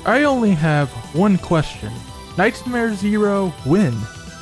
I only have one question. Nightmare Zero when?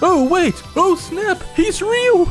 Oh wait! Oh snap! He's real!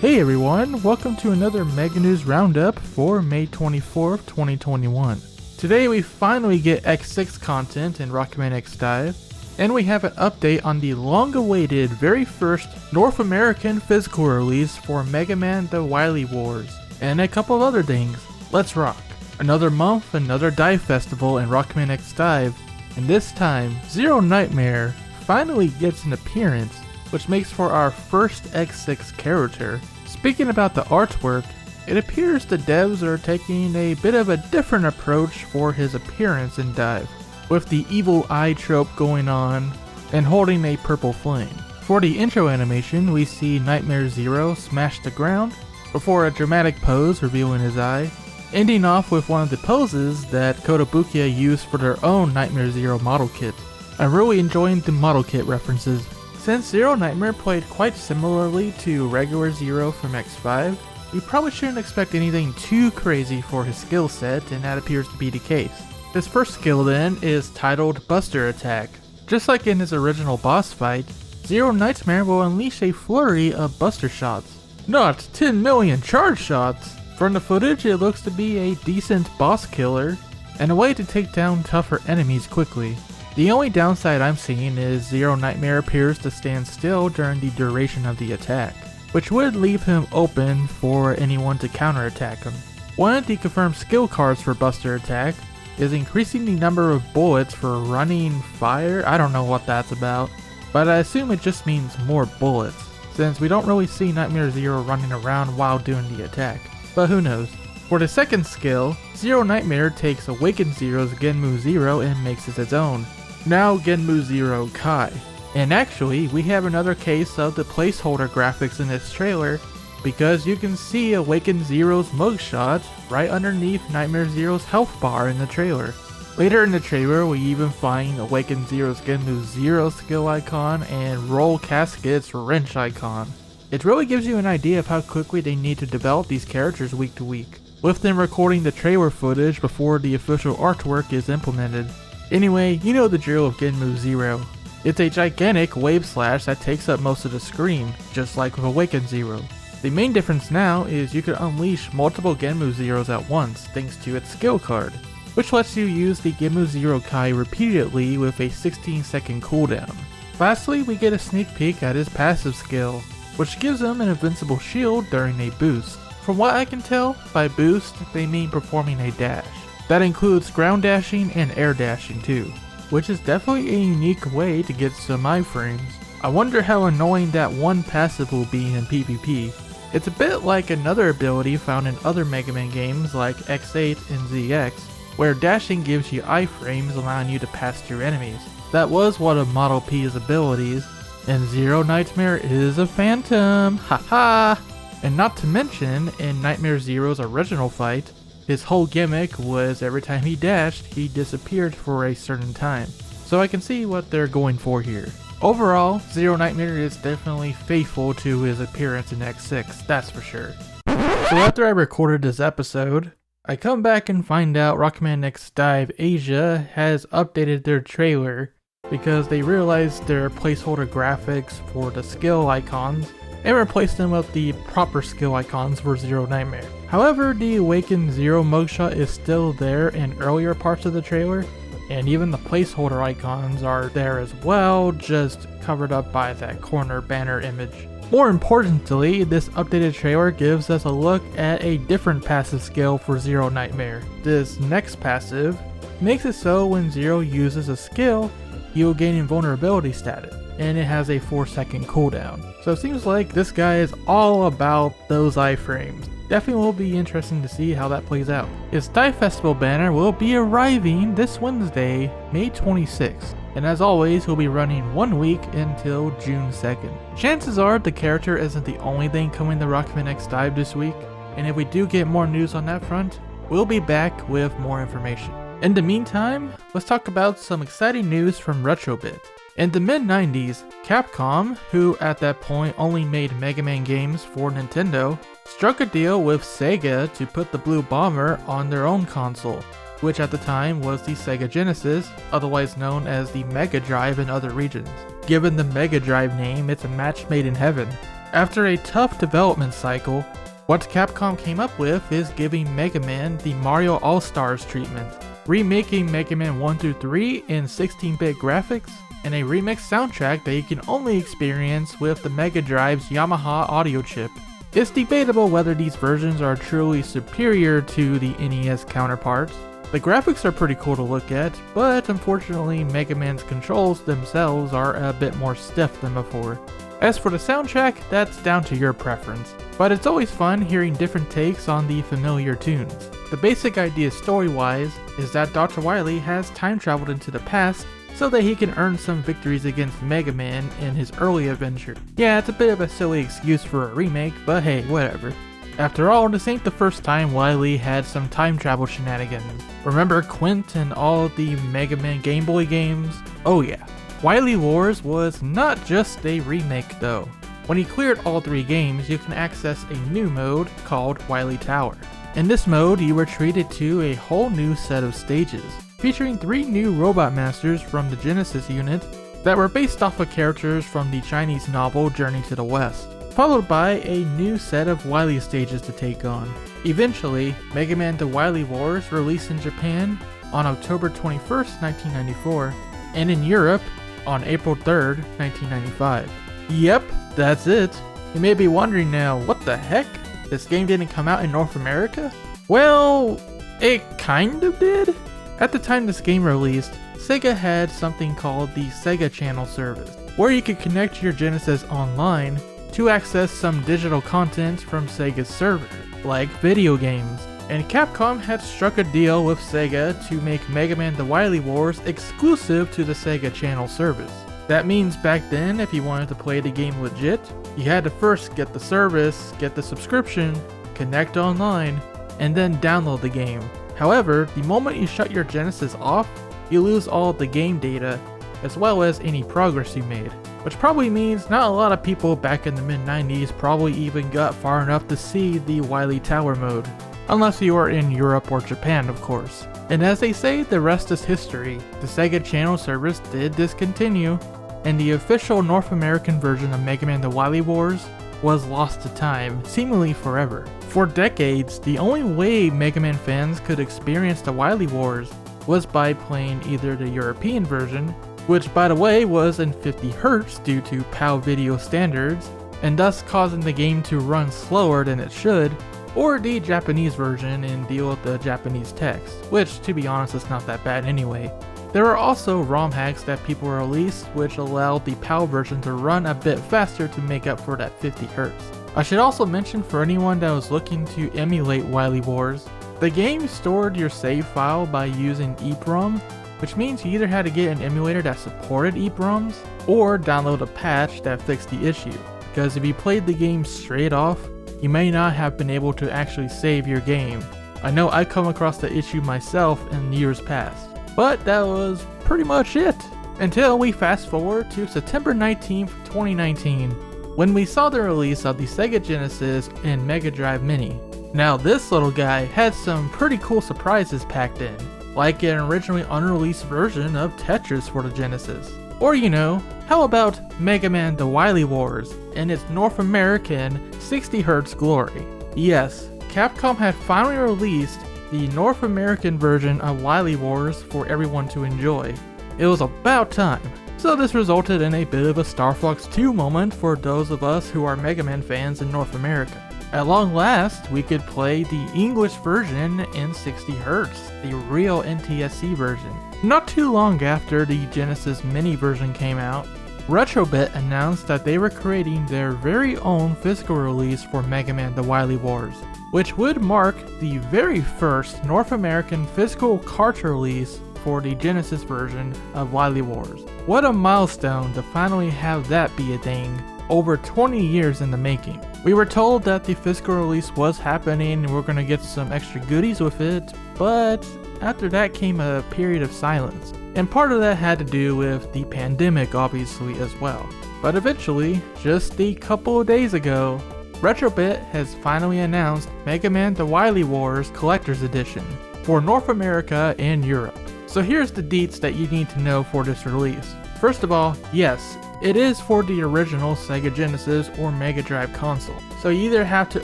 Hey everyone, welcome to another Mega News Roundup for May 24th, 2021. Today we finally get X6 content in Rockman X DiVE, and we have an update on the long-awaited very first North American physical release for Mega Man The Wily Wars, and a couple of other things. Let's rock! Another month, another dive festival in Rockman X DiVE, and this time, Zero Nightmare finally gets an appearance, which makes for our first X6 character. Speaking about the artwork, it appears the devs are taking a bit of a different approach for his appearance in DiVE, with the evil eye trope going on and holding a purple flame. For the intro animation, we see Nightmare Zero smash the ground before a dramatic pose revealing his eye, ending off with one of the poses that Kotobukiya used for their own Nightmare Zero model kit. I'm really enjoying the model kit references. Since Zero Nightmare played quite similarly to regular Zero from X5, we probably shouldn't expect anything too crazy for his skill set, and that appears to be the case. His first skill then is titled Buster Attack. Just like in his original boss fight, Zero Nightmare will unleash a flurry of buster shots. Not 10 million charge shots! From the footage, it looks to be a decent boss killer, and a way to take down tougher enemies quickly. The only downside I'm seeing is Zero Nightmare appears to stand still during the duration of the attack, which would leave him open for anyone to counterattack him. One of the confirmed skill cards for Buster Attack is increasing the number of bullets for running fire. I don't know what that's about, but I assume it just means more bullets, since we don't really see Nightmare Zero running around while doing the attack, but who knows. For the second skill, Zero Nightmare takes Awakened Zero's Genmu Zero and makes it its own, now Genmu Zero Kai. And actually, we have another case of the placeholder graphics in this trailer, because you can see Awakened Zero's mugshot right underneath Nightmare Zero's health bar in the trailer. Later in the trailer, we even find Awakened Zero's Genmu Zero skill icon and Roll Casket's wrench icon. It really gives you an idea of how quickly they need to develop these characters week to week, with them recording the trailer footage before the official artwork is implemented. Anyway, you know the drill of Genmu Zero. It's a gigantic wave slash that takes up most of the screen, just like with Awakened Zero. The main difference now is you can unleash multiple Genmu Zeros at once thanks to its skill card, which lets you use the Genmu Zero Kai repeatedly with a 16-second cooldown. Lastly, we get a sneak peek at his passive skill, which gives him an invincible shield during a boost. From what I can tell, by boost, they mean performing a dash. That includes ground dashing and air dashing too, which is definitely a unique way to get some iframes. I wonder how annoying that one passive will be in PvP. It's a bit like another ability found in other Mega Man games like X8 and ZX, where dashing gives you iframes allowing you to pass through enemies. That was one of Model P's abilities, and Zero Nightmare is a phantom, haha! And not to mention, in Nightmare Zero's original fight, his whole gimmick was every time he dashed, he disappeared for a certain time. So I can see what they're going for here. Overall, Zero Nightmare is definitely faithful to his appearance in X6, that's for sure. So after I recorded this episode, I come back and find out Rockman X DiVE Asia has updated their trailer because they realized their placeholder graphics for the skill icons and replaced them with the proper skill icons for Zero Nightmare. However, the Awakened Zero mugshot is still there in earlier parts of the trailer, and even the placeholder icons are there as well, just covered up by that corner banner image. More importantly, this updated trailer gives us a look at a different passive skill for Zero Nightmare. This next passive makes it so when Zero uses a skill, he will gain invulnerability status, and it has a 4-second cooldown. So it seems like this guy is all about those iframes. Definitely will be interesting to see how that plays out. His Dive Festival banner will be arriving this Wednesday, May 26th. And as always, he'll be running 1 week until June 2nd. Chances are the character isn't the only thing coming to Rockman X DiVE this week, and if we do get more news on that front, we'll be back with more information. In the meantime, let's talk about some exciting news from Retrobit. In the mid-90s, Capcom, who at that point only made Mega Man games for Nintendo, struck a deal with Sega to put the Blue Bomber on their own console. which at the time was the Sega Genesis, otherwise known as the Mega Drive in other regions. Given the Mega Drive name, it's a match made in heaven. After a tough development cycle, what Capcom came up with is giving Mega Man the Mario All-Stars treatment, remaking Mega Man 1 through 3 in 16-bit graphics, and a remixed soundtrack that you can only experience with the Mega Drive's Yamaha audio chip. It's debatable whether these versions are truly superior to the NES counterparts. The graphics are pretty cool to look at, but unfortunately Mega Man's controls themselves are a bit more stiff than before. As for the soundtrack, that's down to your preference, but it's always fun hearing different takes on the familiar tunes. The basic idea story-wise is that Dr. Wily has time traveled into the past so that he can earn some victories against Mega Man in his early adventure. Yeah, it's a bit of a silly excuse for a remake, but hey, whatever. After all, this ain't the first time Wily had some time travel shenanigans. Remember Quint and all the Mega Man Game Boy games? Oh yeah. Wily Wars was not just a remake though. When you cleared all 3 games, you can access a new mode called Wily Tower. In this mode, you were treated to a whole new set of stages, featuring 3 new robot masters from the Genesis unit that were based off of characters from the Chinese novel Journey to the West, followed by a new set of Wily stages to take on. Eventually, Mega Man The Wily Wars released in Japan on October 21st, 1994, and in Europe on April 3rd, 1995. Yep, that's it. You may be wondering now, what the heck? This game didn't come out in North America? Well, it kind of did. At the time this game released, Sega had something called the Sega Channel service, where you could connect your Genesis online to access some digital content from Sega's server, like video games. And Capcom had struck a deal with Sega to make Mega Man The Wily Wars exclusive to the Sega Channel service. That means back then, if you wanted to play the game legit, you had to first get the service, get the subscription, connect online, and then download the game. However, the moment you shut your Genesis off, you lose all of the game data, as well as any progress you made. Which probably means not a lot of people back in the mid-90s probably even got far enough to see the Wily Tower mode. Unless you are in Europe or Japan, of course. And as they say, the rest is history. The Sega Channel service did discontinue, and the official North American version of Mega Man The Wily Wars was lost to time, seemingly forever. For decades, the only way Mega Man fans could experience the Wily Wars was by playing either the European version, which by the way was in 50Hz due to PAL video standards, and thus causing the game to run slower than it should, or the Japanese version and deal with the Japanese text, which to be honest is not that bad anyway. There are also ROM hacks that people released which allowed the PAL version to run a bit faster to make up for that 50Hz. I should also mention for anyone that was looking to emulate Wily Wars, the game stored your save file by using EEPROM, which means you either had to get an emulator that supported EEPROMs, or download a patch that fixed the issue, because if you played the game straight off, you may not have been able to actually save your game. I know I come across the issue myself in years past. But that was pretty much it, until we fast forward to September 19th, 2019, when we saw the release of the Sega Genesis and Mega Drive Mini. Now this little guy had some pretty cool surprises packed in, like an originally unreleased version of Tetris for the Genesis. Or you know, how about Mega Man The Wily Wars in its North American 60Hz glory? Yes, Capcom had finally released the North American version of Wily Wars for everyone to enjoy. It was about time. So this resulted in a bit of a Star Fox 2 moment for those of us who are Mega Man fans in North America. At long last, we could play the English version in 60Hz, the real NTSC version. Not too long after the Genesis Mini version came out, Retrobit announced that they were creating their very own physical release for Mega Man The Wily Wars, which would mark the very first North American physical cartridge release for the Genesis version of Wily Wars. What a milestone to finally have that be a thing, over 20 years in the making. We were told that the physical release was happening and we're gonna get some extra goodies with it, but after that came a period of silence. And part of that had to do with the pandemic obviously as well. But eventually, just a couple of days ago, Retrobit has finally announced Mega Man The Wily Wars Collector's Edition. for North America and Europe. So here's the deets that you need to know for this release. First of all, yes, it is for the original Sega Genesis or Mega Drive console. So you either have to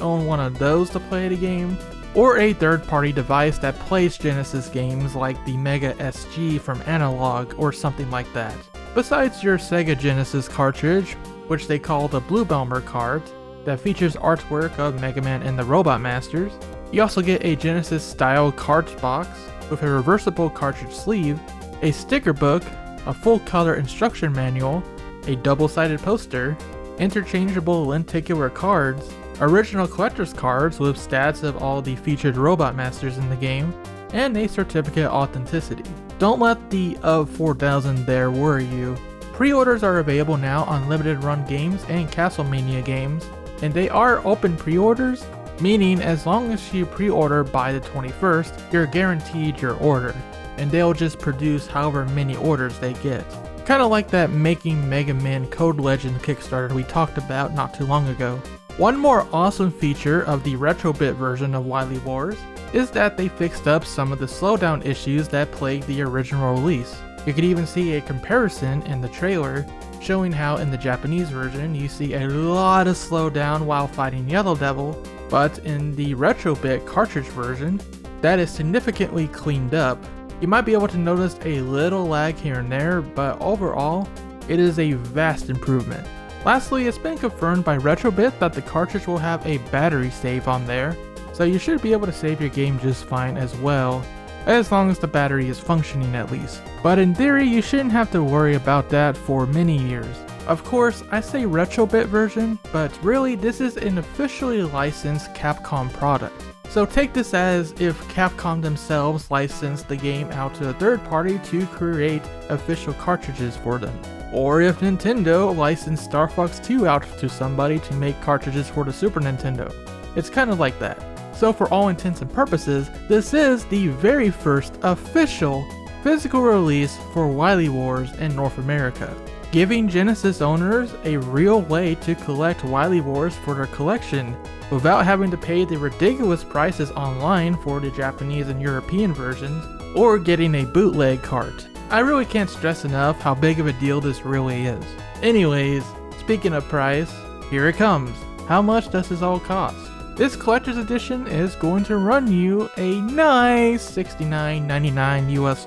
own one of those to play the game, or a third-party device that plays Genesis games like the Mega SG from Analog or something like that. Besides your Sega Genesis cartridge, which they call the Blue Bomber cart, that features artwork of Mega Man and the Robot Masters, you also get a Genesis style cart box with a reversible cartridge sleeve, a sticker book, a full color instruction manual, a double-sided poster, interchangeable lenticular cards, original collector's cards with stats of all the featured Robot Masters in the game, and a certificate of authenticity. Don't let the of 4,000 there worry you. Pre-orders are available now on Limited Run Games and Castlemania Games, and they are open pre-orders, meaning as long as you pre-order by the 21st, you're guaranteed your order, and they'll just produce however many orders they get. Kinda like that Making Mega Man Code Legends Kickstarter we talked about not too long ago. One more awesome feature of the Retrobit version of Wily Wars is that they fixed up some of the slowdown issues that plagued the original release. You could even see a comparison in the trailer showing how in the Japanese version you see a lot of slowdown while fighting Yellow Devil, but in the Retrobit cartridge version, that is significantly cleaned up. You might be able to notice a little lag here and there, but overall, it is a vast improvement. Lastly, it's been confirmed by Retrobit that the cartridge will have a battery save on there, so you should be able to save your game just fine as well, as long as the battery is functioning at least. But in theory, you shouldn't have to worry about that for many years. Of course, I say Retrobit version, but really this is an officially licensed Capcom product. So take this as if Capcom themselves licensed the game out to a third party to create official cartridges for them. Or if Nintendo licensed Star Fox 2 out to somebody to make cartridges for the Super Nintendo. It's kind of like that. So for all intents and purposes, this is the very first official physical release for Wily Wars in North America, giving Genesis owners a real way to collect Wily Wars for their collection without having to pay the ridiculous prices online for the Japanese and European versions, or getting a bootleg cart. I really can't stress enough how big of a deal this really is. Anyways, speaking of price, here it comes. How much does this all cost? This collector's edition is going to run you a nice $69.99 US,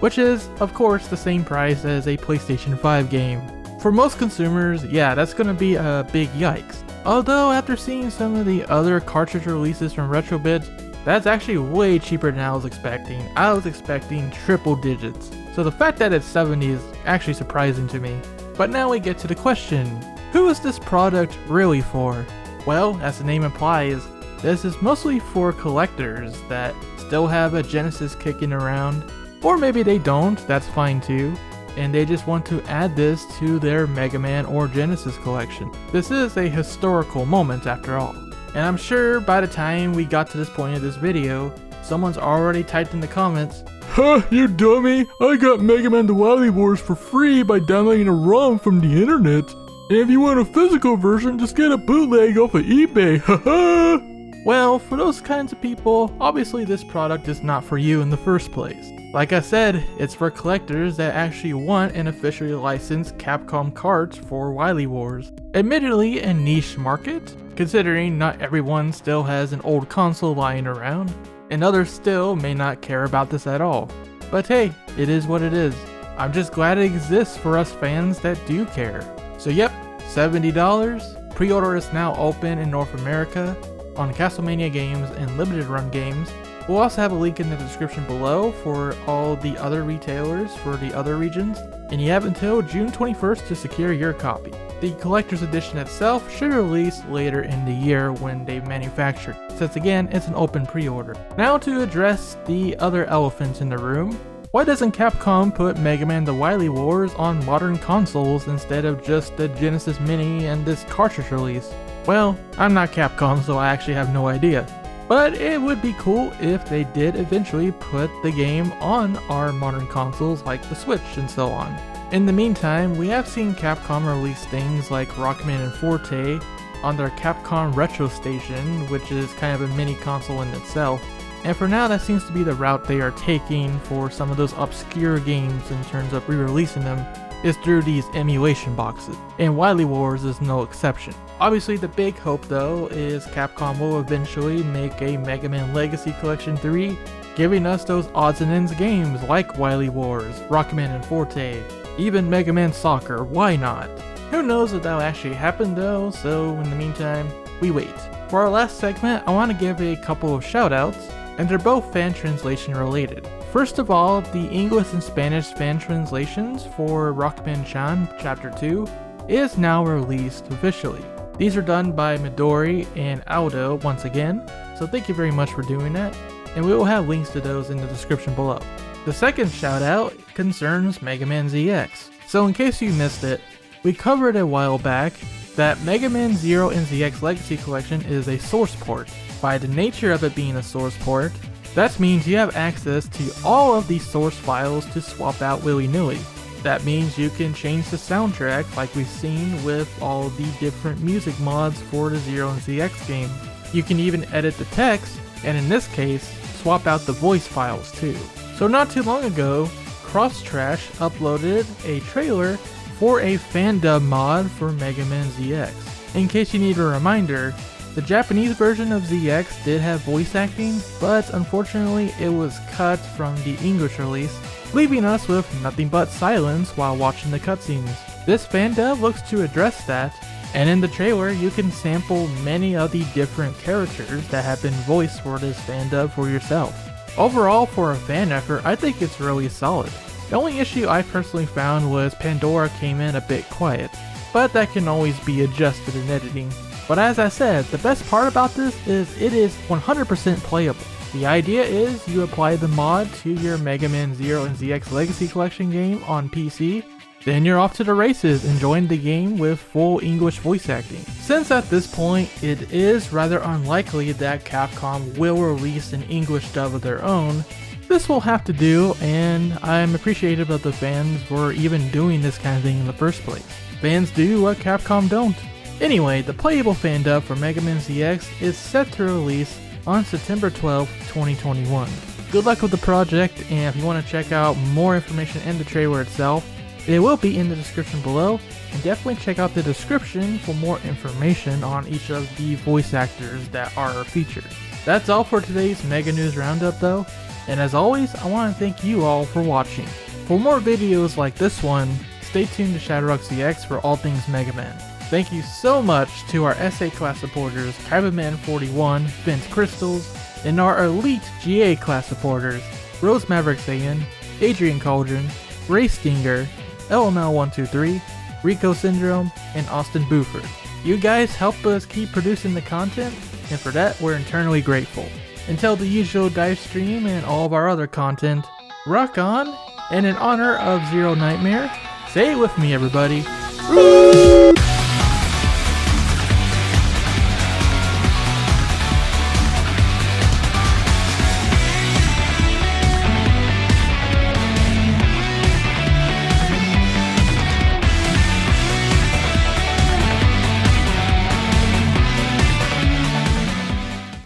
which is, of course, the same price as a PlayStation 5 game. For most consumers, yeah, that's gonna be a big yikes. Although after seeing some of the other cartridge releases from Retrobit, that's actually way cheaper than I was expecting. I was expecting triple digits. So the fact that it's 70 is actually surprising to me. But now we get to the question, who is this product really for? Well, as the name implies, this is mostly for collectors that still have a Genesis kicking around, or maybe they don't, that's fine too, and they just want to add this to their Mega Man or Genesis collection. This is a historical moment after all. And I'm sure by the time we got to this point of this video, someone's already typed in the comments, "Huh, you dummy, I got Mega Man the Wily Wars for free by downloading a ROM from the internet. And if you want a physical version, just get a bootleg off of eBay, haha." Well, for those kinds of people, obviously this product is not for you in the first place. Like I said, it's for collectors that actually want an officially licensed Capcom cart for Wily Wars. Admittedly a niche market, considering not everyone still has an old console lying around, and others still may not care about this at all. But hey, it is what it is. I'm just glad it exists for us fans that do care. So yep, $70. Pre-order is now open in North America on Castlemania Games and Limited Run Games. We'll also have a link in the description below for all the other retailers for the other regions, and you have until June 21st to secure your copy. The collector's edition itself should release later in the year when they manufacture, since again it's an open pre-order. Now to address the other elephant in the room, why doesn't Capcom put Mega Man the Wily Wars on modern consoles instead of just the Genesis Mini and this cartridge release? Well, I'm not Capcom, so I actually have no idea. But it would be cool if they did eventually put the game on our modern consoles like the Switch and so on. In the meantime, we have seen Capcom release things like Rockman and Forte on their Capcom Retro Station, which is kind of a mini console in itself. And for now, that seems to be the route they are taking for some of those obscure games in terms of re-releasing them, is through these emulation boxes, and Wily Wars is no exception. Obviously, the big hope though is Capcom will eventually make a Mega Man Legacy Collection 3, giving us those odds and ends games like Wily Wars, Rockman and Forte, even Mega Man Soccer, why not? Who knows if that'll actually happen though, so in the meantime, we wait. For our last segment, I want to give a couple of shoutouts, and they're both fan translation related. First of all, the English and Spanish fan translations for Rockman-chan Chapter 2 is now released officially. These are done by Midori and Aldo once again, so thank you very much for doing that, and we will have links to those in the description below. The second shout out concerns Mega Man ZX. So in case you missed it, we covered a while back that Mega Man ZX and ZX Legacy Collection is a source port. By the nature of it being a source port, that means you have access to all of these source files to swap out willy-nilly. That means you can change the soundtrack like we've seen with all the different music mods for the ZX and ZX game. You can even edit the text, and in this case, swap out the voice files too. So not too long ago, Crosstrash uploaded a trailer for a Fandub mod for Mega Man ZX. In case you need a reminder, the Japanese version of ZX did have voice acting, but unfortunately it was cut from the English release, leaving us with nothing but silence while watching the cutscenes. This Fandub looks to address that, and in the trailer you can sample many of the different characters that have been voiced for this Fandub for yourself. Overall, for a fan effort, I think it's really solid. The only issue I personally found was Pandora came in a bit quiet, but that can always be adjusted in editing. But as I said, the best part about this is it is 100% playable. The idea is you apply the mod to your Mega Man ZX and ZX Legacy Collection game on PC, then you're off to the races enjoying the game with full English voice acting. Since at this point it is rather unlikely that Capcom will release an English dub of their own, this will have to do, and I'm appreciative of the fans for even doing this kind of thing in the first place. Fans do what Capcom don't. Anyway, the playable Fandub for Mega Man ZX is set to release on September 12, 2021. Good luck with the project, and if you want to check out more information and the trailer itself, it will be in the description below, and definitely check out the description for more information on each of the voice actors that are featured. That's all for today's Mega News Roundup though, and as always, I want to thank you all for watching. For more videos like this one, stay tuned to ShadowRockZX for all things Mega Man. Thank you so much to our SA class supporters, Kyberman41, Vince Crystals, and our elite GA class supporters, Rose Maverick Saiyan, Adrian Cauldron, Ray Stinger, LML123, Rico Syndrome, and Austin Buford. You guys help us keep producing the content, and for that we're eternally grateful. Until the usual dive stream and all of our other content, rock on, and in honor of Zero Nightmare, say it with me everybody. Root!